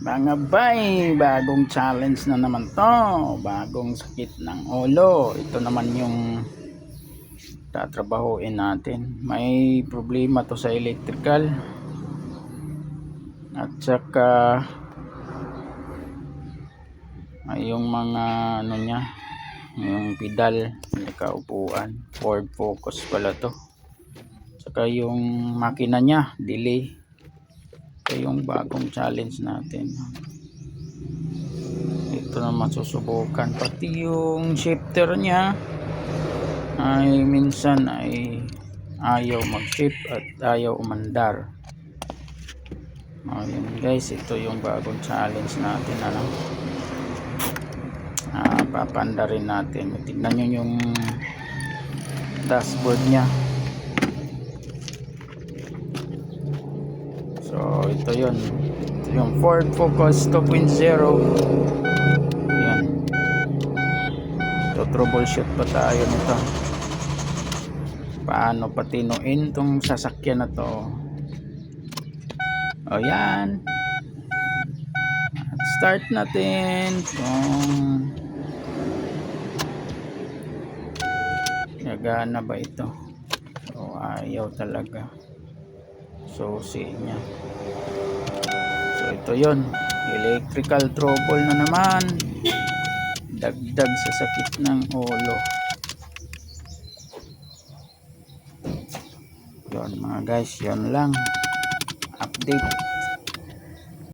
Mga bay, bagong challenge na naman to. Bagong sakit ng ulo. Ito naman yung tatrabahuin natin. May problema to sa electrical. At saka yung mga ano niya, yung pedal, nakaupuan. Ford Focus pala to. Saka yung makina niya, delay. Ito yung bagong challenge natin. Ito na masusubukan. Pati yung shifter niya ay minsan ay ayaw mag-shift at ayaw umandar. Ayun guys, ito yung bagong challenge natin. Papandarin natin. Tignan nyo yung dashboard niya. So ito yun, yung Ford Focus 2.0. Yan, so troubleshoot pa tayo nito, paano patinuin tong sasakyan na to. O yan, start natin kung nagana ba ito. So ayaw talaga susi niya. So ito yun, electrical trouble na naman, dagdag sa sakit ng ulo. Yun mga guys, yun lang update.